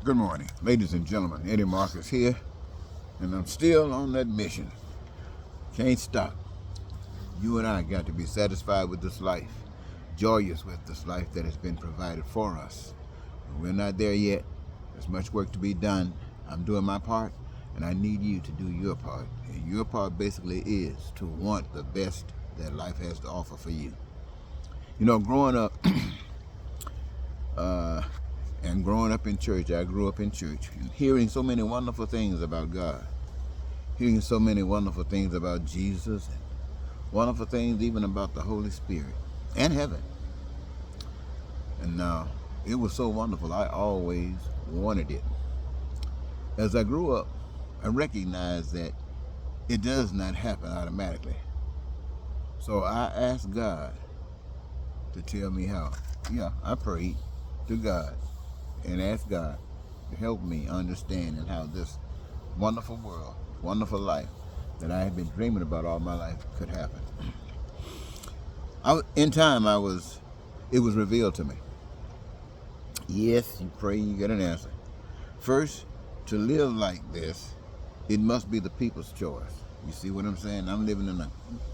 Good morning, ladies and gentlemen. Eddie Marcus here, and I'm still on that mission. Can't stop. You and I got to be satisfied with this life, joyous with this life that has been provided for us. We're not there yet. There's much work to be done. I'm doing my part, and I need you to do your part. And your part basically is to want the best that life has to offer for you. You know, growing up, and growing up in church, I grew up in church, and hearing so many wonderful things about God, hearing so many wonderful things about Jesus, and wonderful things even about the Holy Spirit and heaven. And now, it was so wonderful, I always wanted it. As I grew up, I recognized that it does not happen automatically. So I asked God to tell me how. Yeah, I prayed to God and asked God to help me understand and how this wonderful world, wonderful life that I had been dreaming about all my life could happen. In time, it was revealed to me. Yes, you pray, you get an answer. First, to live like this, it must be the people's choice. You see what I'm saying? I'm living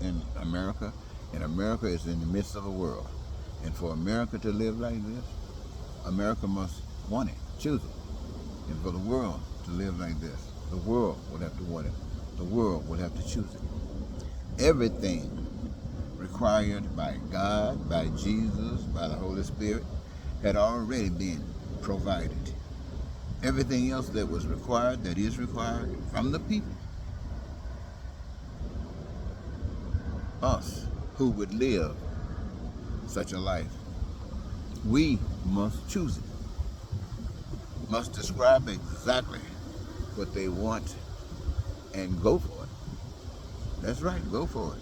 in America, and America is in the midst of a world. And for America to live like this, America must want it, choose it. And for the world to live like this, the world would have to want it. The world would have to choose it. Everything required by God, by Jesus, by the Holy Spirit, had already been provided. Everything else that was required, that is required from the people, us who would live such a life, we must choose it, must describe exactly what they want and go for it. That's right, go for it.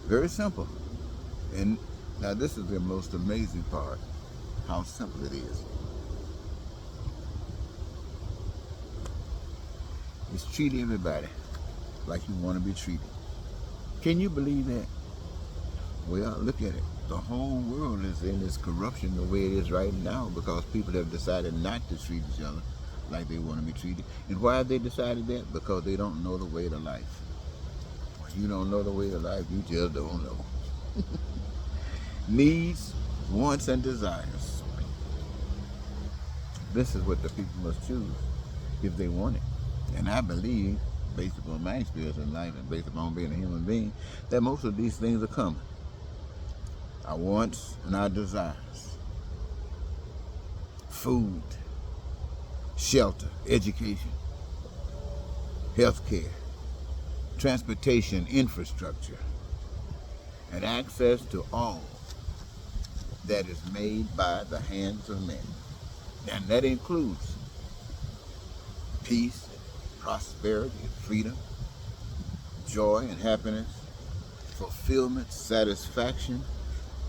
Very simple. And now this is the most amazing part, how simple it is. It's treat everybody like you want to be treated. Can you believe that? Well, look at it. The whole world is in this corruption the way it is right now because people have decided not to treat each other like they want to be treated. And why have they decided that? Because they don't know the way to life. When you don't know the way to life, you just don't know. Needs, wants, and desires. This is what the people must choose if they want it. And I believe, based upon my experience in life and based upon being a human being, that most of these things are coming. Our wants and our desires. Food, shelter, education, health care, transportation, infrastructure, and access to all that is made by the hands of men. And that includes peace, prosperity, freedom, joy and happiness, fulfillment, satisfaction,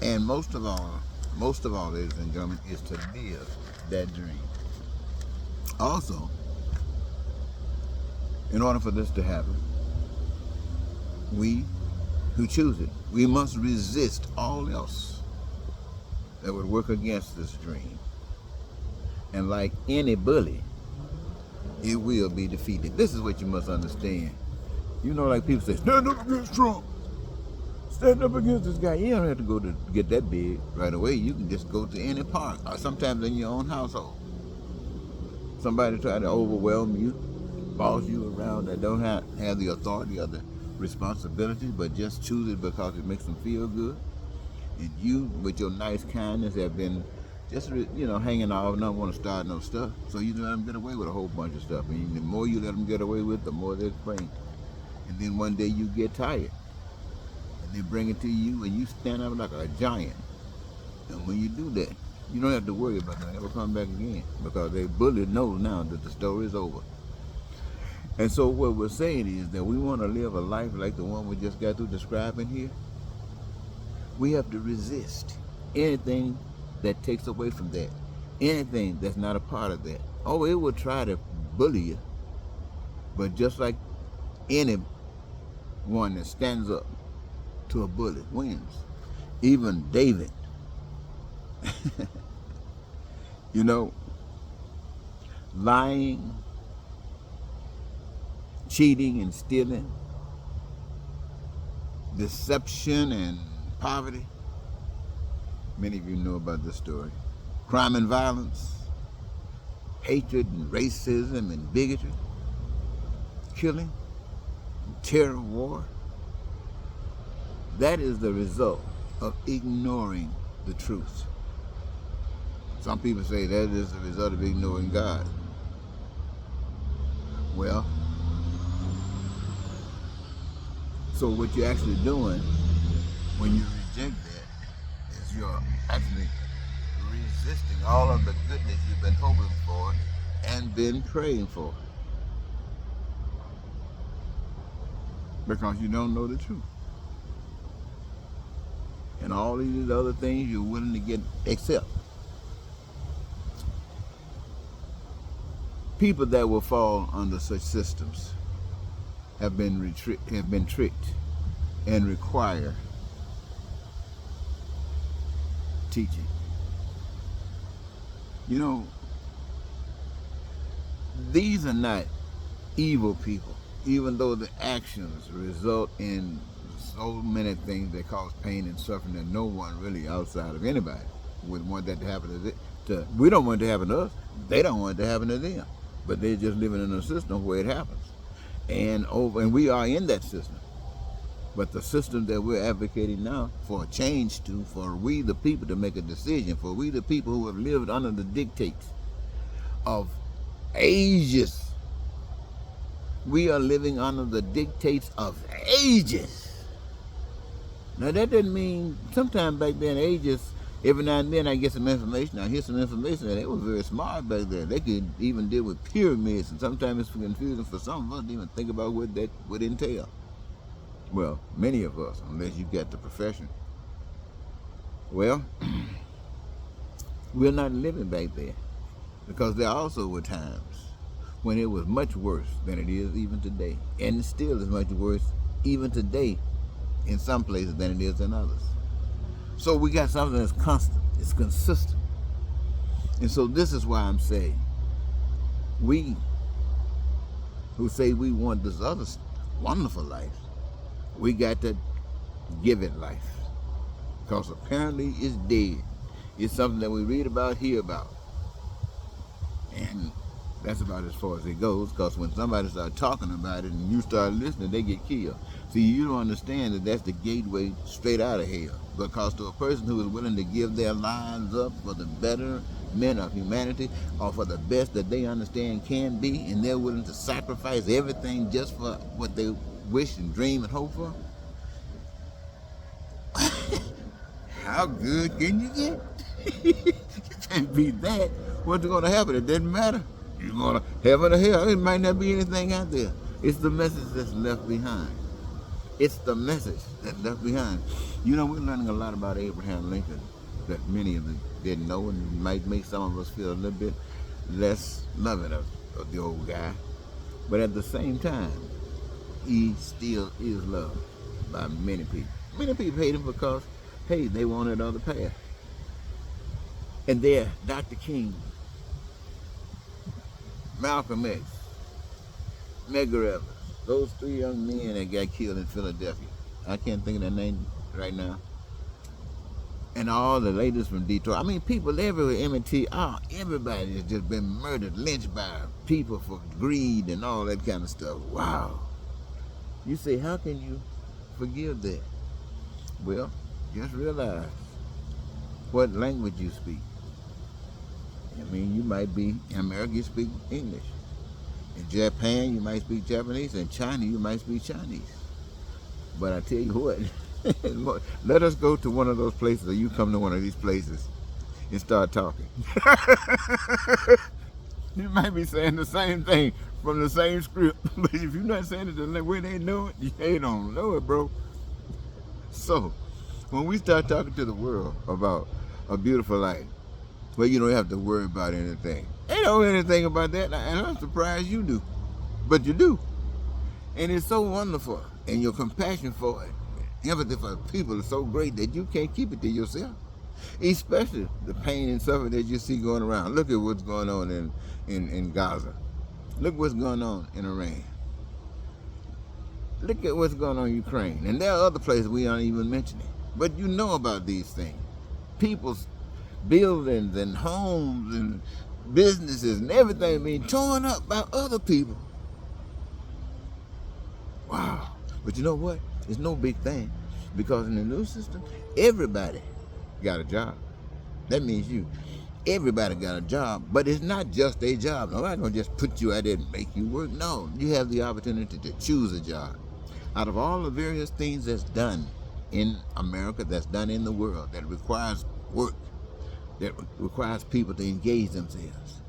and most of all, ladies and gentlemen, is to live that dream. Also, in order for this to happen, we who choose it, we must resist all else that would work against this dream. And like any bully, it will be defeated. This is what you must understand. You know, like people say, stand up against Trump. Stand up against this guy. You don't have to go to get that big right away. You can just go to any park or sometimes in your own household. Somebody try to overwhelm you, boss you around that don't have the authority or the responsibility, but just choose it because it makes them feel good. And you, with your nice kindness, have been just, hanging off and don't want to start no stuff. So you let them get away with a whole bunch of stuff. And the more you let them get away with, the more they bring. And then one day you get tired. And they bring it to you and you stand up like a giant. And when you do that, you don't have to worry about them ever come back again because they bully know now that the story is over. And so what we're saying is that we want to live a life like the one we just got through describing here. We have to resist anything that takes away from that, anything that's not a part of that. Oh, it will try to bully you, but just like anyone that stands up to a bully wins. Even David. You know, lying, cheating and stealing, deception and poverty. Many of you know about this story. Crime and violence, hatred and racism and bigotry, killing, terror, war. That is the result of ignoring the truth. Some people say that is the result of ignoring God. Well, so what you're actually doing when you reject that is you're actually resisting all of the goodness you've been hoping for and been praying for. Because you don't know the truth. And all these other things you're willing to accept. People that will fall under such systems have been tricked and require teaching. You know, these are not evil people, even though the actions result in so many things that cause pain and suffering that no one really outside of anybody would want that to happen to. We don't want it to happen to us. They don't want it to happen to them. But they're just living in a system where it happens. And we are in that system. But the system that we're advocating now for a change to, for we the people to make a decision, for we the people who have lived under the dictates of ages. We are living under the dictates of ages. Now that doesn't mean, sometime back then, ages, every now and then I get some information, I hear some information, and they were very smart back then. They could even deal with pyramids, and sometimes it's confusing for some of us to even think about what that would entail. Well, many of us, unless you got the profession. Well, we're not living back there, because there also were times when it was much worse than it is even today. And it still is much worse even today in some places than it is in others. So we got something that's constant, it's consistent. And so this is why I'm saying, we who say we want this other wonderful life, we got to give it life. Because apparently it's dead. It's something that we read about, hear about. And that's about as far as it goes, because when somebody starts talking about it and you start listening, they get killed. See, you don't understand that that's the gateway straight out of hell. Because to a person who is willing to give their lives up for the betterment of humanity, or for the best that they understand can be, and they're willing to sacrifice everything just for what they wish and dream and hope for, how good can you get? You can't beat that. What's going to happen? It doesn't matter. You're going to heaven or hell. It might not be anything out there. It's the message that's left behind. It's the message that's left behind. You know, we're learning a lot about Abraham Lincoln that many of us didn't know, and might make some of us feel a little bit less loving of the old guy. But at the same time, he still is loved by many people. Many people hate him because, hey, they want another path. And there, Dr. King, Malcolm X, Medgar Evers, those three young men that got killed in Philadelphia. I can't think of their name right now. And all the ladies from Detroit. I mean, people everywhere, M&T, everybody has just been murdered, lynched by people for greed and all that kind of stuff. Wow. You say, how can you forgive that? Well, just realize what language you speak. I mean, you might be in America, you speak English. In Japan, you might speak Japanese. In China, you might speak Chinese. But I tell you what, let us go to one of those places, or you come to one of these places and start talking. You might be saying the same thing from the same script, but if you're not saying it the way they know it, they don't know it, bro. So, when we start talking to the world about a beautiful life, well, you don't have to worry about anything. They don't know anything about that, and I'm surprised you do. But you do. And it's so wonderful. And your compassion for it, empathy for people is so great that you can't keep it to yourself. Especially the pain and suffering that you see going around. Look at what's going on in Gaza. Look what's going on in Iran. Look at what's going on in Ukraine. And there are other places we aren't even mentioning. But you know about these things. People's buildings and homes and businesses and everything being torn up by other people. Wow. But you know what? It's no big thing. Because in the new system, everybody got a job. That means everybody got a job, but it's not just a job. Nobody's gonna just put you out there and make you work. No, you have the opportunity to choose a job. Out of all the various things that's done in America, that's done in the world, that requires work, that requires people to engage themselves.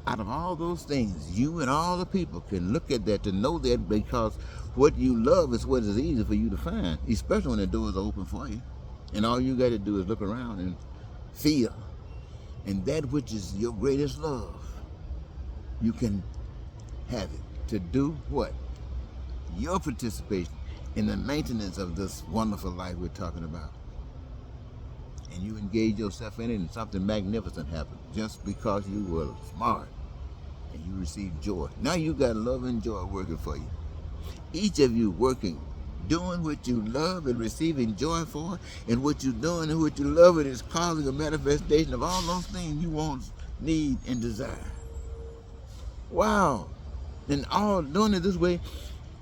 Out of all those things, you and all the people can look at that to know that, because what you love is what is easy for you to find, especially when the doors are open for you. And all you got to do is look around and feel. And that which is your greatest love, you can have it to do what? Your participation in the maintenance of this wonderful life we're talking about. And you engage yourself in it, and something magnificent happens just because you were smart and you received joy. Now you got love and joy working for you. Each of you working, doing what you love and receiving joy for, and what you're doing and what you love, it is causing a manifestation of all those things you want, need, and desire. Wow. And all doing it this way,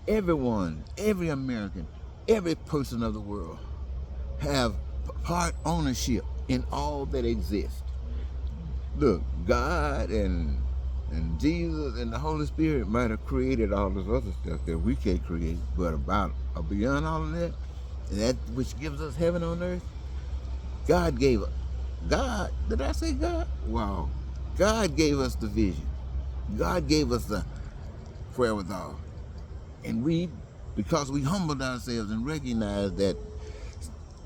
everyone, every American, every person of the world have part ownership in all that exists. Look, God and Jesus and the Holy Spirit might have created all this other stuff that we can't create, but beyond all of that, that which gives us heaven on earth, God gave us. God, did I say God? Wow. God gave us the vision. God gave us the wherewithal. And we, because we humbled ourselves and recognized that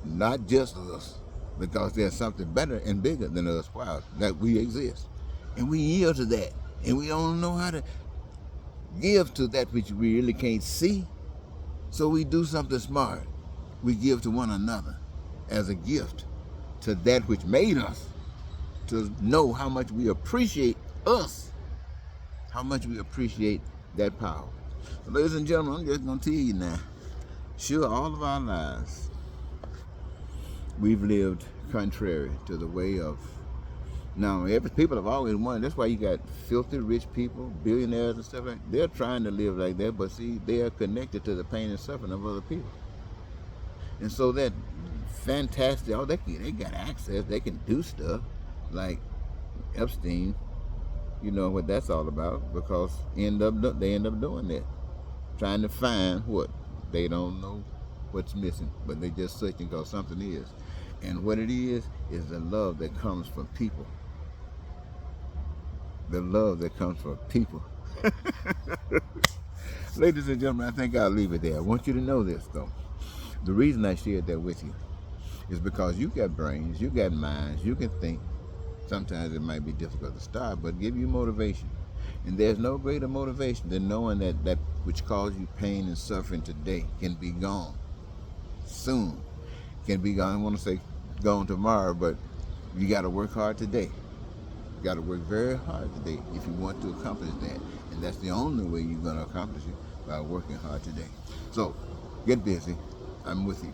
not just us, because there's something better and bigger than us, wow, that we exist. And we yield to that. And we don't know how to give to that which we really can't see. So we do something smart. We give to one another as a gift to that which made us, to know how much we appreciate us, how much we appreciate that power. So ladies and gentlemen, I'm just going to tell you now, sure, all of our lives, we've lived contrary to the way of. Now, people have always wanted. That's why you got filthy rich people, billionaires and stuff like that. They're trying to live like that, but see, they are connected to the pain and suffering of other people. And so that fantastic, they got access. They can do stuff like Epstein. You know what that's all about, because they end up doing that, trying to find what they don't know what's missing, but they just searching because something is. And what it is the love that comes from people. The love that comes from people. Ladies and gentlemen, I think I'll leave it there. I want you to know this, though. The reason I shared that with you is because you got brains, you got minds, you can think. Sometimes it might be difficult to start, but give you motivation. And there's no greater motivation than knowing that which caused you pain and suffering today can be gone soon. Can be gone, I want to say gone tomorrow, but you got to work hard today. You got to work very hard today if you want to accomplish that. And that's the only way you're going to accomplish it, by working hard today. So, get busy. I'm with you.